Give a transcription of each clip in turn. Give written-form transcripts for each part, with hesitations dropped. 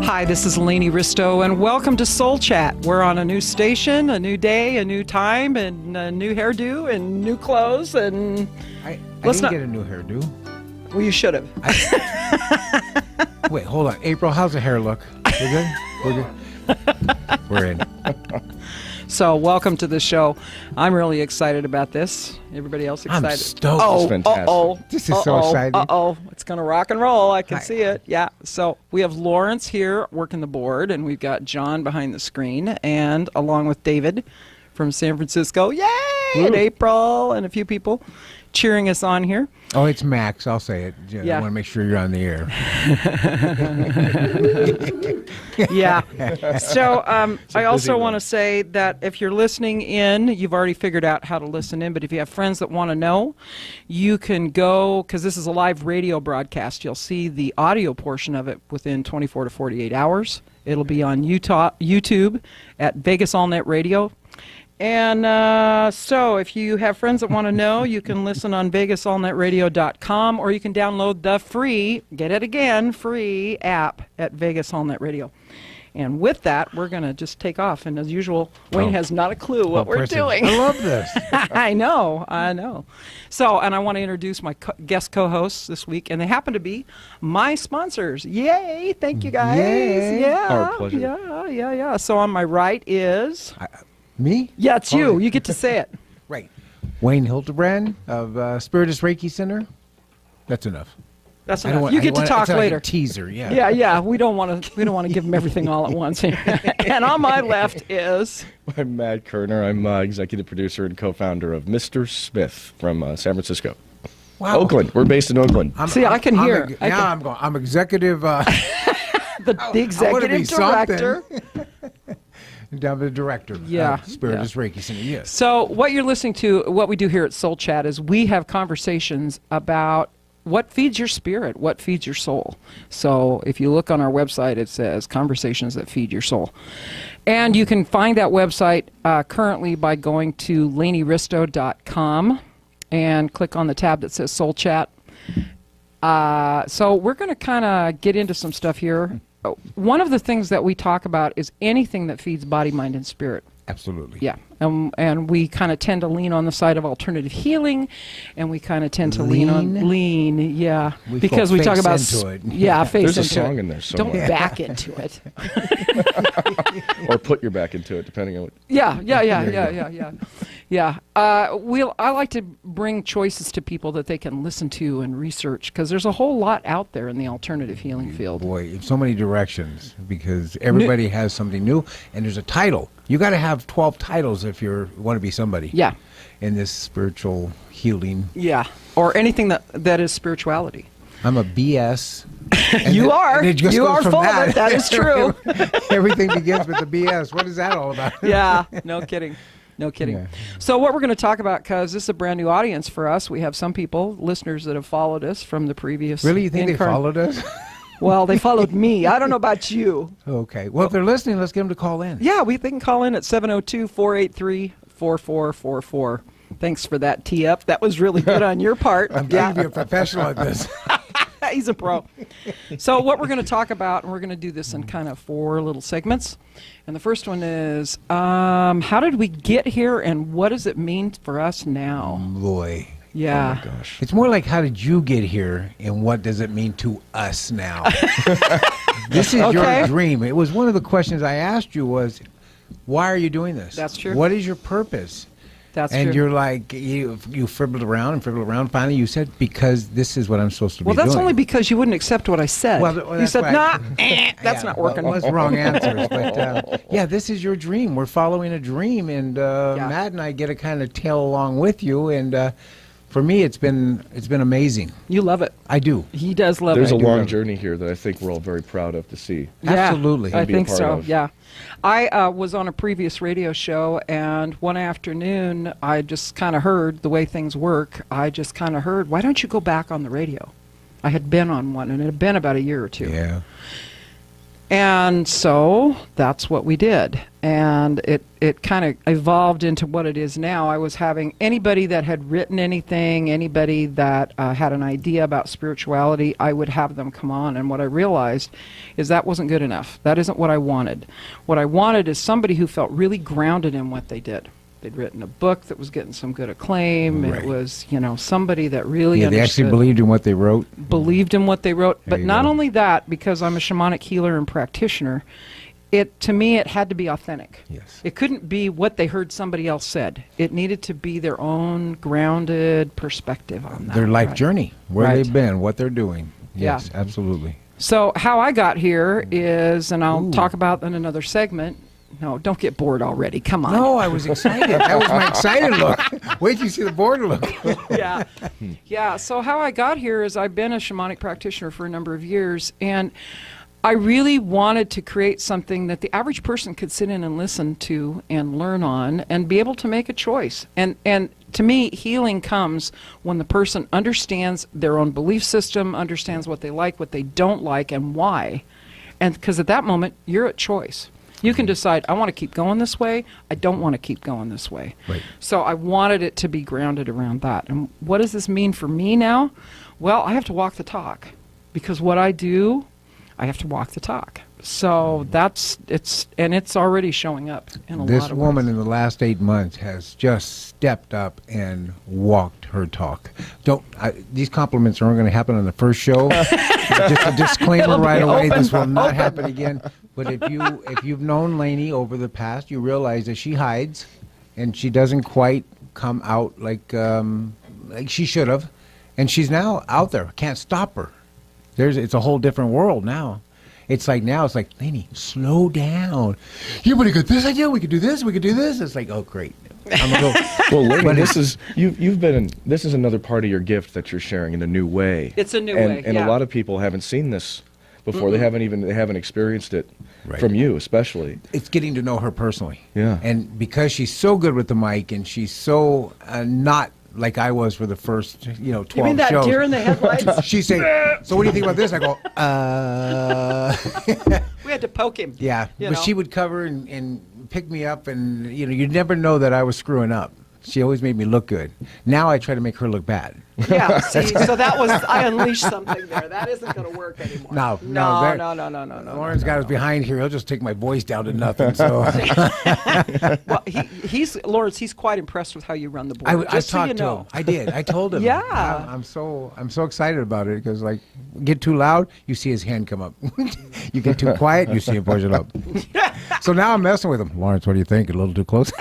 Hi, this is Lainey Risto, and welcome to Soul Chat. We're on a new station, a new day, a new time, and a new hairdo, and new clothes, and... I didn't get a new hairdo. Well, you should have. Wait, hold on. April, how's the hair look? We're good? We're good? We're in. So, welcome to the show. I'm really excited about this. Everybody else excited? I'm stoked. Oh, Fantastic. This is so exciting. It's going to rock and roll. I can Hi. see it. Yeah. So, we have Lawrence here working the board, and we've got John behind the screen, and along with David from San Francisco. Yay! Woo. And April and a few people cheering us on here. Oh, it's Max. I'll say it. Yeah. I want to make sure you're on the air. Yeah. So I also want to say that if you're listening in, you've already figured out how to listen in. But if you have friends that want to know, you can go, because this is a live radio broadcast. You'll see the audio portion of it within 24 to 48 hours. It'll be on YouTube at Vegas All Net Radio. And so if you have friends that want to know, you can listen on VegasAllNetRadio.com, or you can download the free, get it again, free app at Vegas All Net Radio. And with that, we're going to just take off. And as usual, Wayne has not a clue what we're doing. I love this. I know. So, and I want to introduce my guest co-hosts this week, and they happen to be my sponsors. Yay! Thank you, guys. Yay. Yeah. Our pleasure. Yeah. So on my right is... Me? Yeah, it's you. You get to say it. Right. Wayne Hildebrand of Spiritus Reiki Center. That's enough. That's I don't enough. want- You I get to want- talk it's like later. a teaser, yeah. Yeah. We don't want to give them everything all at once. And on my left is... I'm Matt Kerner. I'm executive producer and co-founder of Mr. Smith from San Francisco. Wow. Oakland. We're based in Oakland. See, I can hear. I'm executive. the I wanna executive be something. director. Down to the director. Yeah, Of Spiritus Reiki Center. Yes. So what you're listening to, what we do here at Soul Chat is we have conversations about what feeds your spirit, what feeds your soul. So if you look on our website, it says Conversations That Feed Your Soul. And you can find that website currently by going to laineyristo.com and click on the tab that says Soul Chat. So we're going to kind of get into some stuff here. One of the things that we talk about is anything that feeds body, mind, and spirit. Absolutely. Yeah, and we kind of tend to lean on the side of alternative healing, and we kind of tend to lean, yeah, We because fall we talk face about into it. yeah, face There's a into song it. in there somewhere. Don't back into it. Or put your back into it, depending on what... Yeah. I like to bring choices to people that they can listen to and research, because there's a whole lot out there in the alternative healing field. Boy, so many directions, because everybody has something new, and there's a title. You got to have 12 titles if you want to be somebody. Yeah. In this spiritual healing. Yeah, or anything that is spirituality. I'm a BS. You are. and it just You goes are from full of it. That is true. Everything begins with the BS. What is that all about? Yeah, no kidding. Yeah. So what we're going to talk about, because this is a brand new audience for us, we have some people, listeners that have followed us from the previous... Really? You think they followed us? Well, they followed me. I don't know about you. Okay. Well, if they're listening, let's get them to call in. Yeah, they can call in at 702-483-4444. Thanks for that tee-up. That was really good on your part. I'm trying to be a professional at this. He's a pro. So what we're going to talk about, and we're going to do this in kind of 4 little segments. And the first one is, how did we get here, and what does it mean for us now? Boy. Yeah. Oh, my gosh. It's more like, how did you get here, and what does it mean to us now? This is your dream. It was one of the questions I asked you was, why are you doing this? That's true. What is your purpose? That's and true. you're like, you fribbled around. Finally, you said, because this is what I'm supposed to be doing. Well, that's only because you wouldn't accept what I said. Well, you that's said, why nah, that's not working. Well, it was wrong answers. But yeah, this is your dream. We're following a dream, and Matt and I get to kind of tail along with you. And for me, it's been amazing. You love it. I do. He does love There's it. a long journey here that I think we're all very proud of to see. Yeah, Absolutely. I Be a think part so. of. Yeah, I was on a previous radio show, and one afternoon I just kind of heard the way things work. I just kind of heard, why don't you go back on the radio? I had been on one, and it had been about a year or two. Yeah. And so that's what we did. And it kind of evolved into what it is now. I was having anybody that had written anything, anybody that had an idea about spirituality, I would have them come on. And what I realized is that wasn't good enough. That isn't what I wanted. What I wanted is somebody who felt really grounded in what they did. They'd written a book that was getting some good acclaim. Right. It was, somebody that really Yeah, they understood. actually believed in what they wrote. Believed in what they wrote. There But you not go. only that, because I'm a shamanic healer and practitioner, to me it had to be authentic. Yes. It couldn't be what they heard somebody else said. It needed to be their own grounded perspective on that. Their life Right. journey, where Right. they've been, what they're doing. Yeah. Yes, absolutely. So how I got here is, and I'll Ooh. talk about in another segment. No, don't get bored already. Come on. No, I was excited. That was my excited look. Wait till you see the board look. Yeah. Yeah. So how I got here is I've been a shamanic practitioner for a number of years, and I really wanted to create something that the average person could sit in and listen to and learn on and be able to make a choice. And to me, healing comes when the person understands their own belief system, understands what they like, what they don't like, and why. And because at that moment, you're at choice. You can decide, I want to keep going this way. I don't want to keep going this way. Right. So I wanted it to be grounded around that. And what does this mean for me now? Well, I have to walk the talk. Because what I do, I have to walk the talk. So it's already showing up in a lot This of woman ways. in the last 8 months has just stepped up and walked her talk. These compliments aren't going to happen on the first show. Just a disclaimer It'll be right away. open. This will not happen again. But if you've known Lainey over the past, you realize that she hides, and she doesn't quite come out like she should have, and she's now out there. Can't stop her. It's a whole different world now. It's like Lainey, slow down. You would have got this idea. We could do this. We could do this. It's like, oh great. I'm gonna go. Well, Lainey, this is this is another part of your gift that you're sharing in a new way. It's a new and, way, and yeah. a lot of people haven't seen this before. They haven't experienced it Right. from you, especially. It's getting to know her personally. Yeah. And because she's so good with the mic, and she's so not like I was for the first 12 shows. You mean that deer in the headlights? She's saying, so what do you think about this? I go, We had to poke him. yeah. You But know. she would cover and pick me up, and you'd never know that I was screwing up. She always made me look good. Now I try to make her look bad. Yeah, see, so that was, I unleashed something there. That isn't going to work anymore. No. No. Lauren's got us behind here. He'll just take my voice down to nothing. So Well, Lawrence, he's quite impressed with how you run the board. I Just so talked you to know. him. I did. I told him. Yeah. I'm so excited about it because get too loud, you see his hand come up. You get too quiet, you see him push it up. So now I'm messing with him. Lawrence, what do you think? A little too close?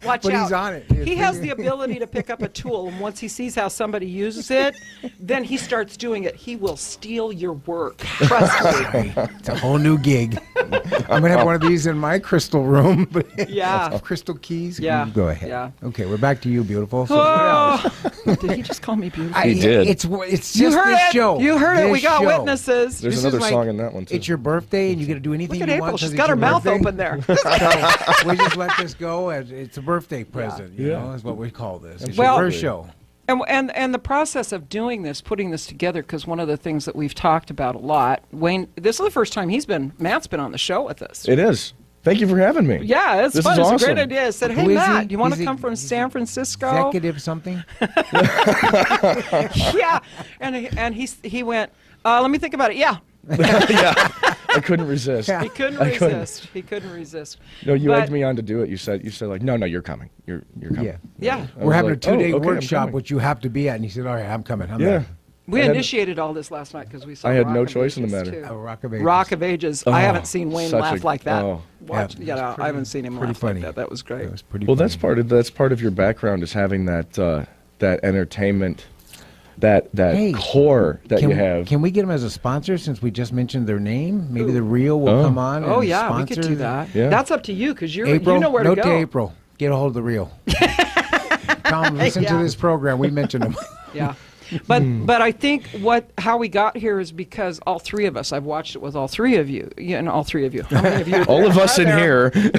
Watch But out. he's on it. He has the ability to pick up a tool, and once he sees how somebody uses it, then he starts doing it. He will steal your work. Trust me. It's a whole new gig. I'm gonna have one of these in my crystal room. Yeah. Crystal keys. Yeah. You go ahead. Yeah. Okay, we're back to you, beautiful. So what else? Oh, did he just call me beautiful? He did. It's just You heard this it. show. You heard it. This We got show. witnesses. There's This another is like- song in that one too. It's your birthday, and you get to do anything Look you at want. April. 'cause She's it's got her your mouth birthday. open there. So we just let this go as it's a birthday present. You Yeah. know, is what we call this. It's Well- your first show. And the process of doing this, putting this together, because one of the things that we've talked about a lot, Wayne, this is the first time Matt's been on the show with us. It is. Thank you for having me. Yeah, it's This fun. is It's a awesome. great idea. I said, hey, Who is Matt, he? do you want He's to a- come from San Francisco? Executive something. Yeah. And he went, let me think about it. Yeah. Yeah. I couldn't resist. Yeah. He couldn't I couldn't. resist. He couldn't resist. No, you But- egged me on to do it. You said like, no, you're coming. You're coming. Yeah. Yeah. I We're was having like, a 2-day oh, okay, I'm workshop, coming. which you have to be at. And he said, all right, I'm coming. I'm Yeah. there. We I had- initiated all this last night because we saw I had Rock no of choice in the Ages, matter. too. A Rock of Ages. Rock of Ages. Oh, I haven't seen Wayne such laugh a- like that. oh. Watch, Yeah, I haven't seen him pretty laugh funny. like that. That was great. It was pretty Well, funny. that's part of your background is having that entertainment, that Hey, core that you have. Can we get them as a sponsor since we just mentioned their name? Maybe the Real will Oh. come on. Oh and yeah, we sponsor could do that. Yeah. That's up to you because you April, know where to note go. to April. Get a hold of the Real. Tell them, listen to Yeah. this program. We mentioned them. Yeah. But I think how we got here is because all three of us. I've watched it with all three of you. Yeah, and all three of you. How many of you? are All there? of us Hi in there. here.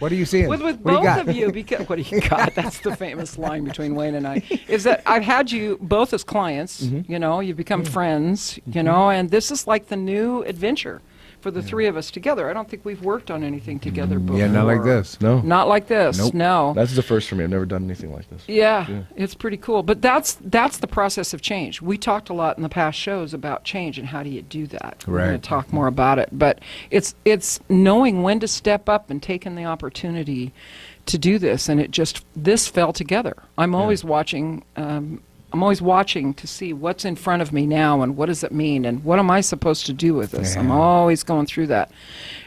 What are you seeing? With What do you both got? of you, because what do you got? That's the famous line between Wayne and I. Is that I've had you both as clients. You know, you've become friends. You know, and this is like the new adventure for the three of us together. I don't think we've worked on anything together before. Yeah, not like this. No. Not like this. Nope. No. That's the first for me. I've never done anything like this. Yeah, it's pretty cool. But that's the process of change. We talked a lot in the past shows about change and how do you do that. We're going Right. to talk more about it. But it's knowing when to step up and taking the opportunity to do this. And this fell together. I'm always watching. I'm always watching to see what's in front of me now and what does it mean and what am I supposed to do with this. I'm always going through that.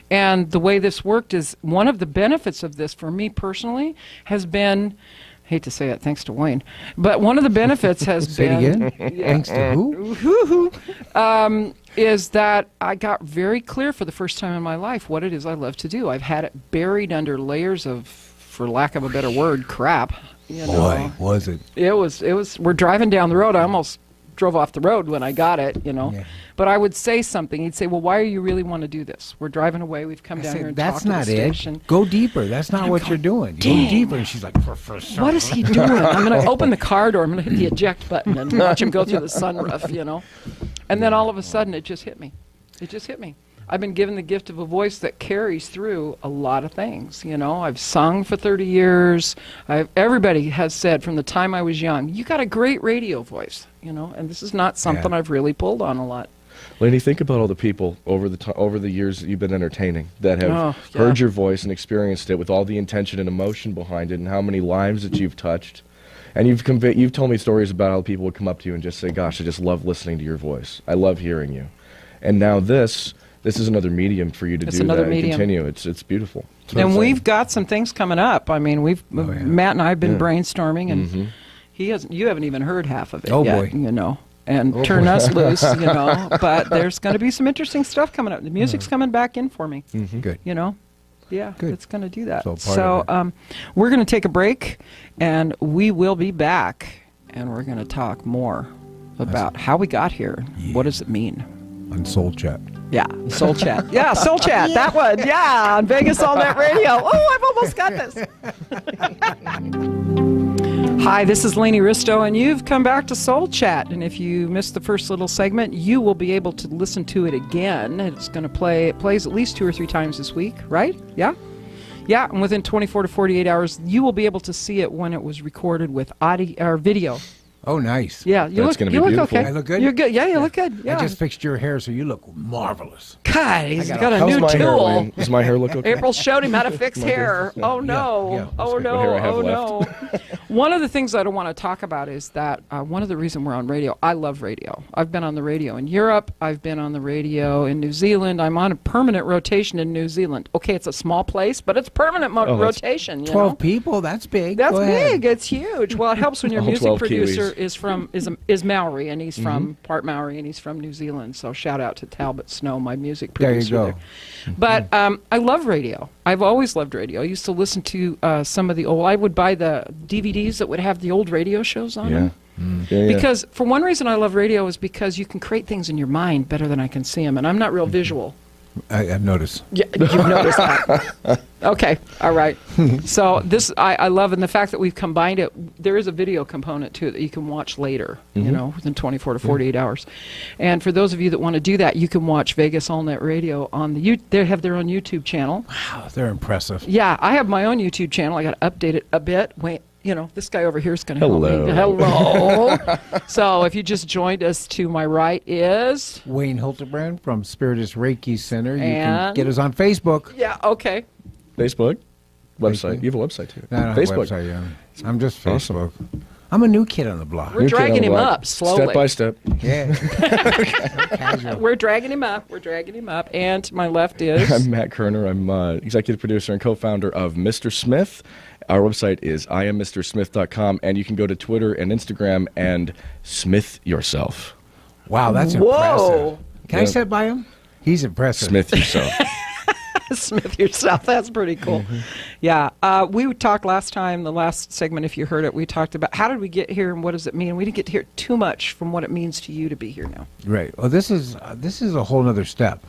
And the way this worked is one of the benefits of this for me personally has been, hate to say it, thanks to Wayne, but one of the benefits has Say been, it again. Thanks to who? is that I got very clear for the first time in my life what it is I love to do. I've had it buried under layers of, for lack of a better word, crap. You know. Boy, was it. It was, we're driving down the road. I almost drove off the road when I got it, you know. Yeah. But I would say something. He'd say, well, why do you really want to do this? We're driving away. We've come I down said, here and that's talked not to the it. station. Go deeper. That's not what you're doing. Go "Dang. deeper. And she's like, for What is he doing? I'm going to open the car door. I'm going to hit the eject button and watch him go through the sunroof, you know. And then all of a sudden, it just hit me. It just hit me. I've been given the gift of a voice that carries through a lot of things, you know. I've sung for 30 years. Everybody has said from the time I was young, you got a great radio voice, you know. And this is not something I've really pulled on a lot. Laney, think about all the people over the years that you've been entertaining that have yeah. heard your voice and experienced it with all the intention and emotion behind it, and how many lives that you've touched. And you've told me stories about how people would come up to you and just say, "Gosh, I just love listening to your voice. I love hearing you." And now this is another medium for you to It's do another that medium. and continue. It's beautiful. That's what I'm And saying. we've got some things coming up. I mean, Matt and I have been brainstorming, and you haven't even heard half of it Oh, yet, boy. you know. And turn us loose, you know. But there's going to be some interesting stuff coming up. The music's coming back in for me, Good. you know. Yeah, Good. it's going to do that. So part of We're going to take a break, and we will be back, and we're going to talk more about how we got here. What does it mean? On Soul Chat. Yeah, Soul Chat. Yeah, Soul Chat. That one. Yeah, on Vegas All Net Radio. Oh, I've almost got this. Hi, this is Lainey Risto, and you've come back to Soul Chat. And if you missed the first little segment, you will be able to listen to it again. It's going to play. It plays at least 2 or 3 times this week, right? Yeah. Yeah, and within 24 to 48 hours, you will be able to see it when it was recorded with audio or video. Oh, nice. Yeah, you That's look. gonna You be look beautiful. okay. I look good? You're good. Yeah, you look good. Yeah. I just fixed your hair, so you look marvelous. God, he's got got a- a How's new my hair, tool. Wayne? Does my hair look okay? April showed him how to fix My hair. hair. Oh no! Yeah. Oh What no! hair I have Oh left. no! One of the things I don't want to talk about is that one of the reasons we're on radio. I love radio. I've been on the radio in Europe. I've been on the radio in New Zealand. I'm on a permanent rotation in New Zealand. Okay, it's a small place, but it's permanent that's rotation. You 12 know? people? That's big. That's Go ahead. big. It's huge. Well, it helps when your All music 12 producer Kiwis. is Maori, and he's from part Maori, and he's from New Zealand. So shout out to Talbot Snow, my music There you producer. go. There. But I love radio. I've always loved radio. I used to listen to some of the old. I would buy the DVDs that would have the old radio shows on Yeah. them. Yeah, yeah. Because for one reason I love radio is because you can create things in your mind better than I can see them, and I'm not real visual. I've noticed. Yeah, you've noticed that. Okay, all right. So this I love, and the fact that we've combined it. There is a video component to it that you can watch later, you know, within 24 to 48 hours. And for those of you that want to do that, you can watch Vegas All Net Radio on the they have their own YouTube channel. Wow, they're impressive. Yeah, I have my own YouTube channel. I got to update it a bit. Wait, you know, this guy over here is going to help me. Hello. So if you just joined us, to my right is Wayne Hildebrand from Spiritus Reiki Center. You can And- get us on Facebook. yeah. Okay. Facebook, website. Facebook. You have a website too. No, I don't have a Facebook. website, yeah. I'm just Awesome. Facebook. I'm a new kid on the block. We're New kid on dragging the him block. up slowly. Step by step. Yeah. Casual. We're dragging him up. We're dragging him up. And to my left is I'm Matt Kerner. I'm executive producer and co-founder of Mr. Smith. Our website is IamMrSmith.com, and you can go to Twitter and Instagram and Smith yourself. Wow, that's Whoa. impressive. Can I Yeah. sit by him? He's impressive. Smith yourself. Smith yourself. That's pretty cool. Yeah. We talked last time, the last segment, if you heard it, we talked about how did we get here and what does it mean? We didn't get to hear too much from what it means to you to be here now. Right. Well, this is a whole other step.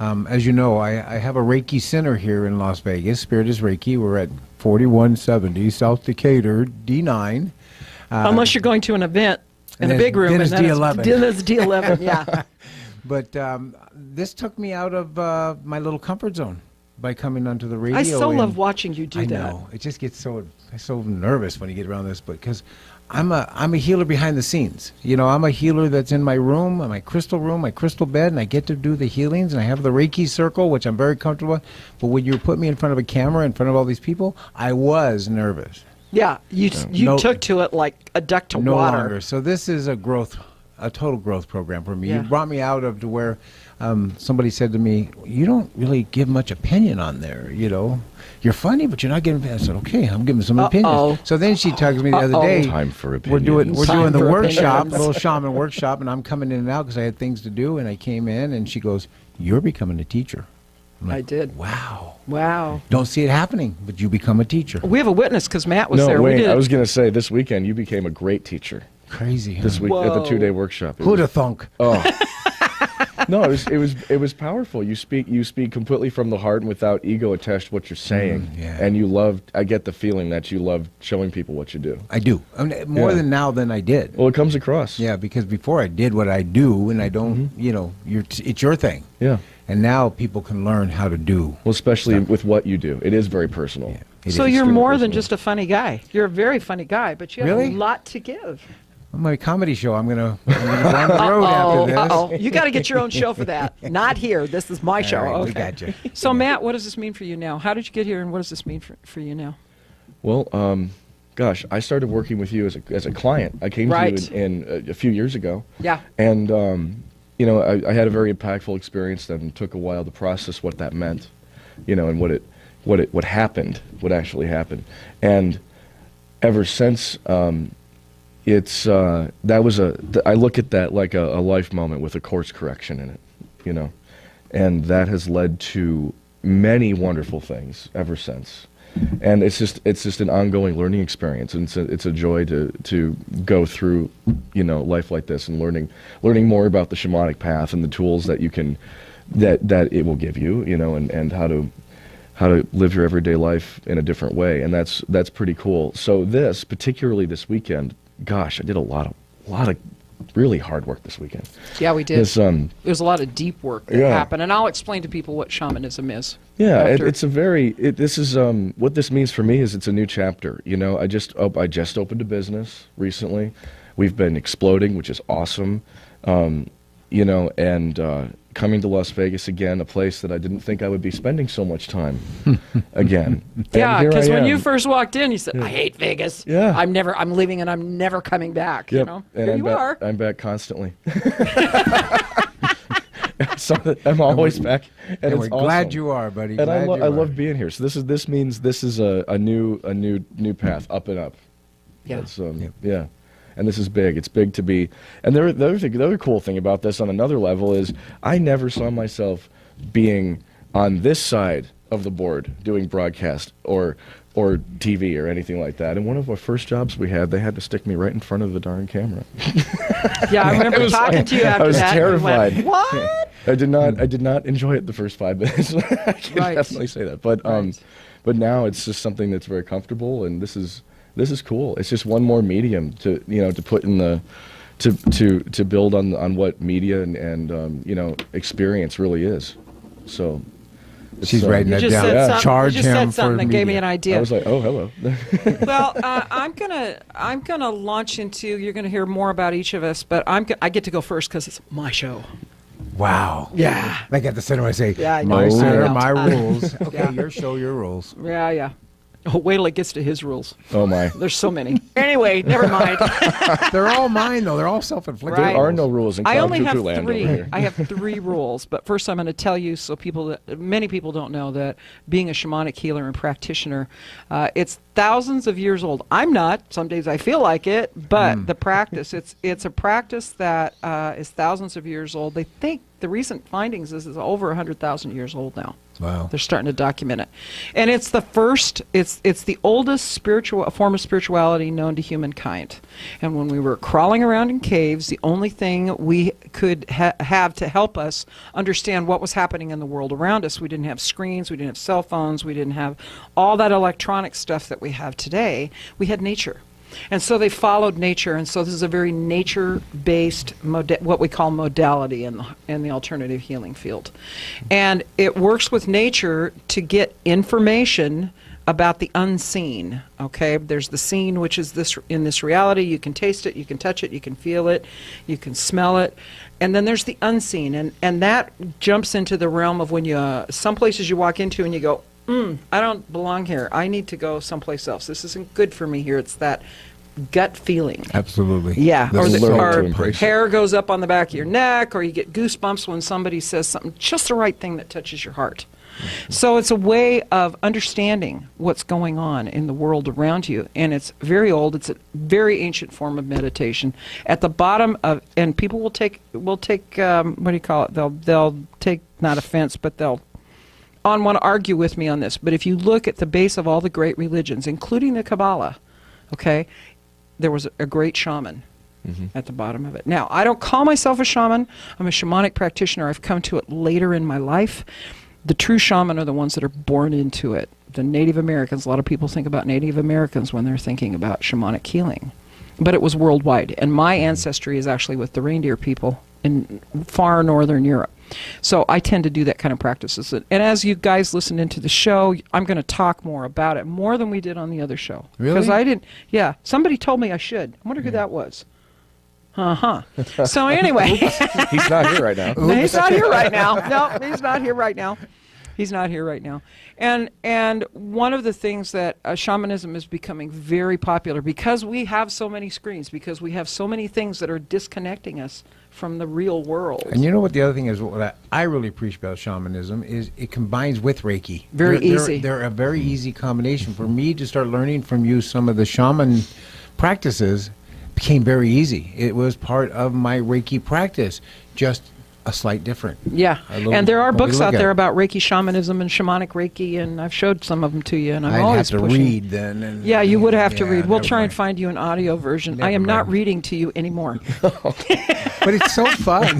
As you know, I have a Reiki center here in Las Vegas. Spirit is Reiki. We're at 4170 South Decatur, D9. Unless you're going to an event in a then- big room. then and it's D11. Then it's D11, yeah. But this took me out of my little comfort zone by coming onto the radio. I so and- love watching you do I that. know. It just gets so nervous when you get around this, but because I'm a healer behind the scenes. You know, I'm a healer that's in my room, my crystal bed, and I get to do the healings, and I have the Reiki circle, which I'm very comfortable with. But when you put me in front of a camera, in front of all these people, I was nervous. Yeah, you No- took to it like a duck to No water. longer. So this is a total growth program for me. Yeah. You brought me out of to where somebody said to me, "You don't really give much opinion on there. You know, you're funny, but you're not giving." I said, "Okay, I'm giving some opinions." So then she tugs me the other day. Time for We're doing opinions. Time the for workshop, opinions. little shaman workshop, and I'm coming in and out because I had things to do, and I came in, and she goes, "You're becoming a teacher." I'm like, I did. Wow. Wow. Don't see it happening, but you become a teacher. We have a witness because Matt was No, there. We wait. did. I was going to say this weekend you became a great teacher. Crazy. Huh? This week at the Whoa. 2-day workshop. It Who'd was- have thunk? Oh. No, it was powerful. You speak completely from the heart and without ego attached to what you're saying. yeah. And you love. I get the feeling that you love showing people what you do. I do. I mean, more Yeah. than now than I did. Well, it comes across. Yeah, because before I did what I do, and I don't, you know, it's your thing. Yeah. And now people can learn how to do. Well, especially with what you do, it is very personal. Yeah, it So is. you're extremely more than personal. just a funny guy. You're a very funny guy, but you have Really? a lot to give. On my comedy show, I'm gonna go on the road after this. Uh-oh. You got to get your own show for that. Not here. This is my show. All right, we Okay. got you. So, Matt, what does this mean for you now? How did you get here, and what does this mean for you now? Well, gosh, I started working with you as a client. I came Right. to you in a few years ago. Yeah. And you know, I had a very impactful experience that took a while to process what that meant, you know, and what happened, what actually happened, and ever since, I look at that like a life moment with a course correction in it, you know, and that has led to many wonderful things ever since. And it's just an ongoing learning experience, and it's a joy to go through, you know, life like this and learning more about the shamanic path and the tools that you can that it will give you, you know, and how to live your everyday life in a different way, and that's pretty cool. So particularly this weekend, gosh, I did a lot of really hard work this weekend. Yeah, we did. This, There's a lot of deep work that Yeah. happened, and I'll explain to people what shamanism is. Yeah, after. what this means for me is it's a new chapter. You know, I just opened a business recently. We've been exploding, which is awesome. You know, and coming to Las Vegas again, a place that I didn't think I would be spending so much time again. And Yeah, here I because when am. you first walked in, you said, "I hate Vegas. Yeah. I'm leaving, and I'm never coming back." You Yep, know, and here I'm you back, are. I'm back constantly. So I'm always back, and And it's we're glad awesome. you are, buddy. And Glad you I are. love being here. So this means this is a new path, up and up. Yeah. That's, yeah. And this is big. It's big to be. And the other cool thing about this on another level is I never saw myself being on this side of the board doing broadcast or TV or anything like that. And one of our first jobs we had, they had to stick me right in front of the darn camera. Yeah, I remember was talking like- to you after I was that. and you went, terrified. what? I did not enjoy it the first 5 minutes. I can Right. definitely say that. But Right. but now it's just something that's very comfortable, and this is cool. It's just one more medium to put in the to build on what media and you know, experience really is. So it's, She's writing You that just down. said something. Charge you just him said something for that gave me media. an I idea. was like, oh, hello. Well, I'm gonna launch into. You're gonna hear more about each of us, but I get to go first because it's my show. Wow. Yeah. Like at the cinema, I say, Yeah, I know. my I sir, know. my rules. Okay, Yeah. your show, your rules. Yeah, yeah. Oh, wait till it gets to his rules. Oh my. There's so many. Anyway, never mind. They're all mine, though. They're all self-inflicted. Right. There are no rules in I Cloud only have Cuckoo Land over 3. here. I have 3 rules, but first I'm going to tell you so many people don't know that being a shamanic healer and practitioner, it's thousands of years old. I'm not. Some days I feel like it, but the practice, it's a practice that is thousands of years old. They think the recent findings is over 100,000 years old now. Wow. They're starting to document it. And it's the first, it's the oldest spiritual form of spirituality known to humankind. And when we were crawling around in caves, the only thing we could have to help us understand what was happening in the world around us, we didn't have screens, we didn't have cell phones, we didn't have all that electronic stuff that we have today. We had nature. And so they followed nature, and so this is a very nature-based, what we call modality in the alternative healing field. And it works with nature to get information about the unseen, okay? There's the seen, which is this in this reality. You can taste it, you can touch it, you can feel it, you can smell it. And then there's the unseen, and that jumps into the realm of when you, some places you walk into and you go, I don't belong here. I need to go someplace else. This isn't good for me here. It's that gut feeling. Absolutely. Yeah. That's learning to embrace hair goes up on the back of your neck, or you get goosebumps when somebody says something, just the right thing that touches your heart. So it's a way of understanding what's going on in the world around you, and it's very old. It's a very ancient form of meditation. At the bottom of, and people will take what do you call it? They'll take not offense, but they'll want to argue with me on this. But if you look at the base of all the great religions, including the Kabbalah, okay, there was a great shaman at the bottom of it. Now, I don't call myself a shaman. I'm a shamanic practitioner. I've come to it later in my life. The true shaman are the ones that are born into it. The Native Americans, a lot of people think about Native Americans when they're thinking about shamanic healing. But it was worldwide. And my ancestry is actually with the reindeer people in far northern Europe. So I tend to do that kind of practices. And as you guys listen into the show, I'm going to talk more about it, more than we did on the other show. Really? Because I didn't, yeah, somebody told me I should. I wonder who that was. So anyway. He's not here right now. No, he's not here right now. No, he's not here right now. He's not here right now. And one of the things that shamanism is becoming very popular, because we have so many screens, because we have so many things that are disconnecting us from the real world. And you know what the other thing is, what I really appreciate about shamanism is it combines with Reiki. Very easy. They're a very easy combination. For me to start learning from you some of the shaman practices became very easy. It was part of my Reiki practice, just a slight different. Yeah, and there are books out there about Reiki shamanism and shamanic Reiki, and I've showed some of them to you, and I'm always have to pushing. read then. And yeah, you would have to yeah, read. We'll never try and mind. find you an audio version. I Never am not mind. reading to you anymore. But it's so fun.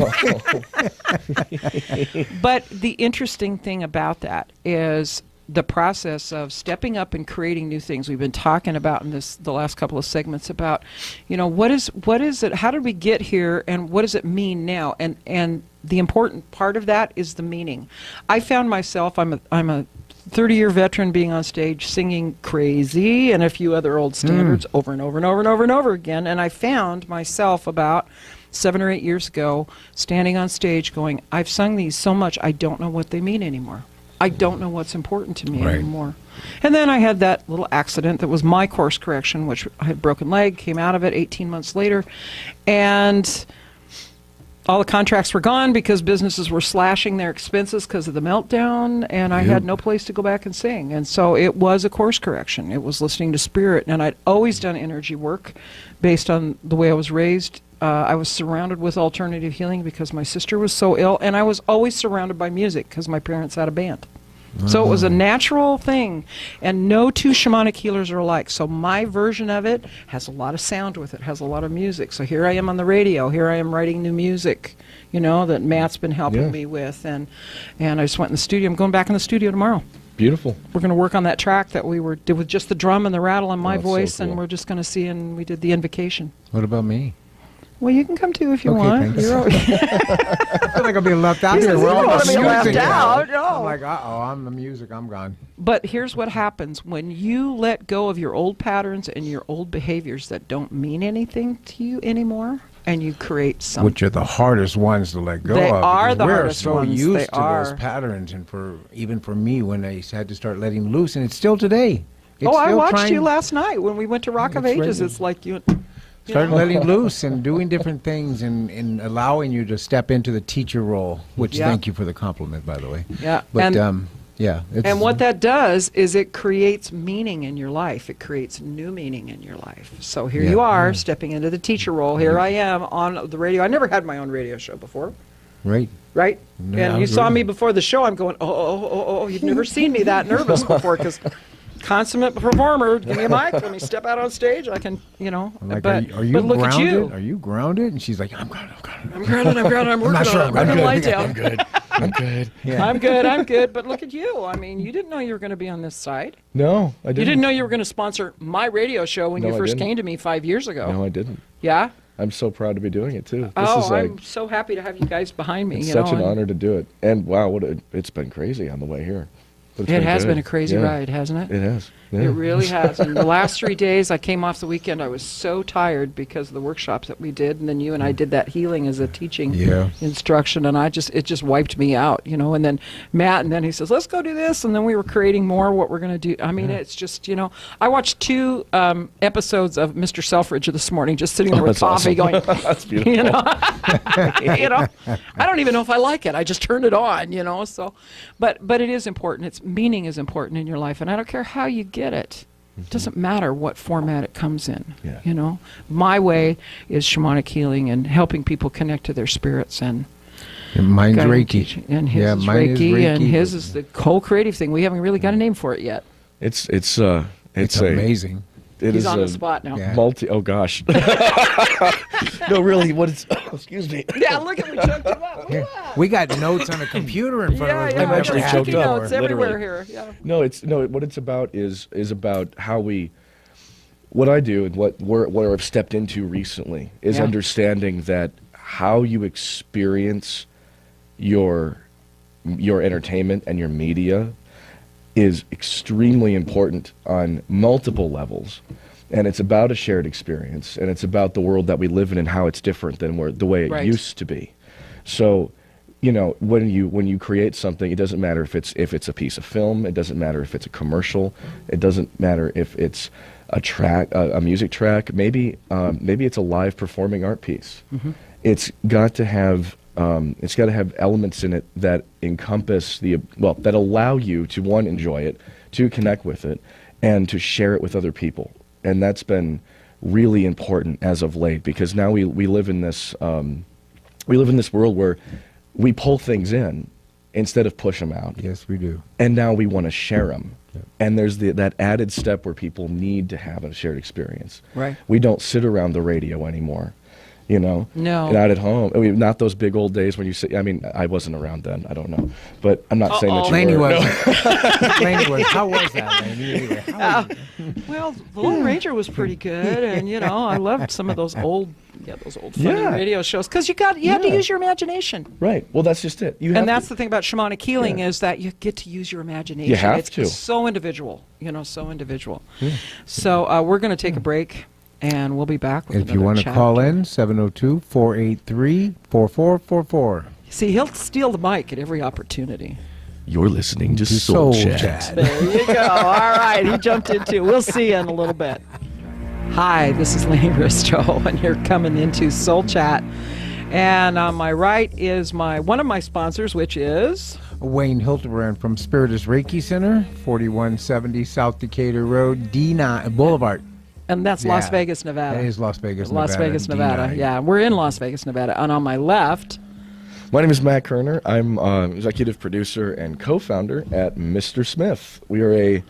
But the interesting thing about that is the process of stepping up and creating new things. We've been talking about in the last couple of segments about, what is it? How did we get here, and what does it mean now? And the important part of that is the meaning. I found myself, I'm a 30-year veteran being on stage singing Crazy and a few other old standards over and over and over and over and over again, and I found myself about 7 or 8 years ago standing on stage going, I've sung these so much I don't know what they mean anymore. I don't know what's important to me anymore. And then I had that little accident that was my course correction, which I had a broken leg, came out of it 18 months later, and all the contracts were gone because businesses were slashing their expenses because of the meltdown, and I had no place to go back and sing. And so it was a course correction. It was listening to spirit, and I'd always done energy work based on the way I was raised. I was surrounded with alternative healing because my sister was so ill, and I was always surrounded by music because my parents had a band. So it was a natural thing, and no two shamanic healers are alike. So my version of it has a lot of sound with it, has a lot of music. So here I am on the radio, here I am writing new music, that Matt's been helping me with, and I just went in the studio. I'm going back in the studio tomorrow. Beautiful. We're going to work on that track that we did with just the drum and the rattle and my that's so voice, cool. and we're just going to see, and we did the invocation. What about me? Well, you can come too if you Okay, want. thanks. You're I feel like I'm being left out He here. says We're you all don't wanna be music left now. out, no. I'm like, I'm the music. I'm gone. But here's what happens when you let go of your old patterns and your old behaviors that don't mean anything to you anymore, and you create some. Which are the hardest ones to let go They of. are because the we're hardest so ones. used They to are. those patterns, and even for me, when I had to start letting loose, and it's still today. It's I still watched trying- you last night when we went to Rock of It's Ages. right. It's like you. Started letting loose and doing different things and allowing you to step into the teacher role, which Yeah. thank you for the compliment, by the way. Yeah. But, And- yeah. And what that does is it creates meaning in your life. It creates new meaning in your life. So here you are, stepping into the teacher role. Here I am on the radio. I never had my own radio show before. Right. right? Yeah, And I you saw agree. me before the show. I'm going, oh, you've never seen me that nervous before, because consummate performer, give me a mic, let me step out on stage. I can, I'm like, but, are you but look grounded? at you. Are you grounded? And she's like, I'm grounded. I'm grounded, I'm working not sure on it. I'm I'm good. light down. I'm good. I'm good. Yeah. I'm good, but look at you. I mean, you didn't know you were going to be on this side. No, I didn't. You didn't know you were going to sponsor my radio show when No, you I first didn't. came to me 5 years ago. No, I didn't. Yeah? I'm so proud to be doing it too. This Oh, is like I'm so happy to have you guys behind me. it's you such know, an and honor to do it. And wow, it's been crazy on the way here. But it's It been has good. been a crazy Yeah. ride, hasn't it? It has. Yeah. It really has. And the last 3 days, I came off the weekend, I was so tired because of the workshops that we did, and then you and I did that healing as a teaching Yeah. instruction, and it just wiped me out, and then Matt, and then he says, let's go do this, and then we were creating more what we're going to do. I mean, it's just, I watched 2 episodes of Mr. Selfridge this morning, just sitting there with That's coffee awesome. going, That's beautiful. I don't even know if I like it. I just turned it on, so, but it is important. Its meaning is important in your life, and I don't care how you get it. It doesn't matter what format it comes in. Yeah. My way is shamanic healing and helping people connect to their spirits, and Mine's guiding Reiki. teaching. And his is mine is Reiki, and Reiki. his is the whole creative thing. We haven't really got a name for it yet. It's It's a- amazing. It He's is on a the spot now. Yeah. Oh gosh. No, really. What it's? Excuse me. Yeah, look at me choked him up. Yeah. We got notes on a computer in front of us. Yeah, We've I never actually got had choked sticky up. notes before. everywhere Literally. here. Yeah. No. What it's about is about how we. What I do and what I've stepped into recently is Yeah. understanding that how you experience your entertainment and your media is extremely important on multiple levels. And it's about a shared experience, and it's about the world that we live in and how it's different than the way it Right. used to be. So, when you create something, it doesn't matter if it's a piece of film, it doesn't matter if it's a commercial, it doesn't matter if it's a track, a music track. Maybe it's a live performing art piece. Mm-hmm. It's got to have elements in it that encompass that allow you to, one, enjoy it, two, connect with it, and to share it with other people. And that's been really important as of late, because now we live in this world where we pull things in instead of push them out. Yes, we do. And now we want to share them. Yep. And there's that added step where people need to have a shared experience. Right. We don't sit around the radio anymore. No. Not at home. I mean, not those big old days when you say, I mean, I wasn't around then. I don't know. But I'm not saying that you Laney were. was. Laney was. How was that, Laney? Anyway, how was it? Well, the Lone Ranger was pretty good, and I loved some of those old funny Yeah. radio shows, because you have to use your imagination. Right. Well, that's just it. You have And that's to. the thing about shamanic healing, Yeah. is that you get to use your imagination. You have it's to. so individual, so individual. So we're going to take a break, and we'll be back with If you want want to call in, 702-483-4444. See, he'll steal the mic at every opportunity. You're listening to Soul Chat. There you go. All right, he jumped into. We'll see you in a little bit. Hi, this is Laney Bristow, and you're coming into Soul Chat. And on my right is one of my sponsors, which is Wayne Hildebrand from Spiritus Reiki Center, 4170 South Decatur Road, D9 Boulevard. and that's Las Yeah. Vegas, Nevada. That is Las Vegas, Nevada. Las Vegas, Nevada. D9. Yeah, we're in Las Vegas, Nevada. And on my left, My name is Matt Kerner. I'm executive producer and co-founder at Mr. Smith. We are a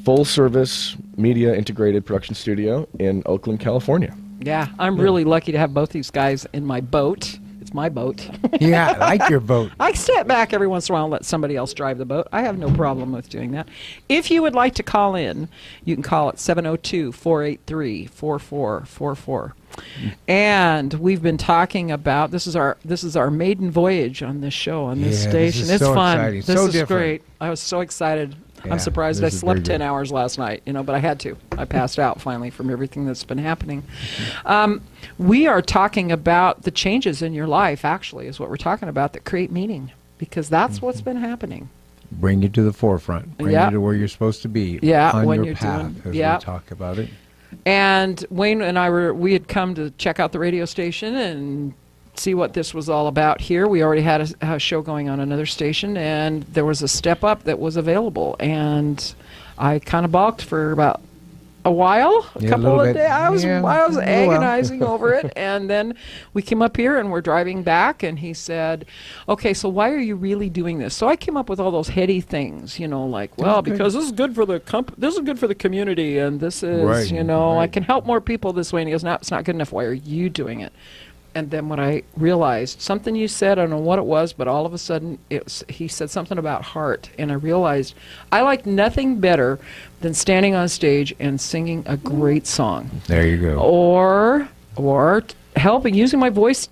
full-service media integrated production studio in Oakland, California. yeah, I'm really lucky to have both these guys in my boat. It's my boat. Yeah, I like your boat. I step back every once in a while and let somebody else drive the boat. I have no problem with doing that. If you would like to call in, you can call at 702-483-4444. And we've been talking about this is our maiden voyage on this show, on this Yeah, this station. is It's so fun. exciting, This so is different. great. I was so excited. Yeah, I'm surprised I this is very slept 10 good. hours last night, but I had to. I passed out finally from everything that's been happening. We are talking about the changes in your life, actually, is what we're talking about, that create meaning, because that's what's been happening. Bring you to the forefront. Bring Yeah. you to where you're supposed to be. Yeah, on when your you're path, doing- as yeah. we talk about it. And Wayne and we had come to check out the radio station and see what this was all about here. We already had a show going on another station, and there was a step up that was available, and I kind of balked for about a while, a Yeah, a couple little of bit. days. I was Yeah, a little while. agonizing over it, and then we came up here and we're driving back, and he said, "Okay, so why are you really doing this?" So I came up with all those heady things, like, well, good. because this is good for the this is good for the community, and this is, Right, I right. can help more people this way. And he goes, "No, it's not good enough. Why are you doing it?" And then when I realized something you said, I don't know what it was, but all of a sudden he said something about heart, and I realized I like nothing better than standing on stage and singing a great song, There you go. or helping using my voice.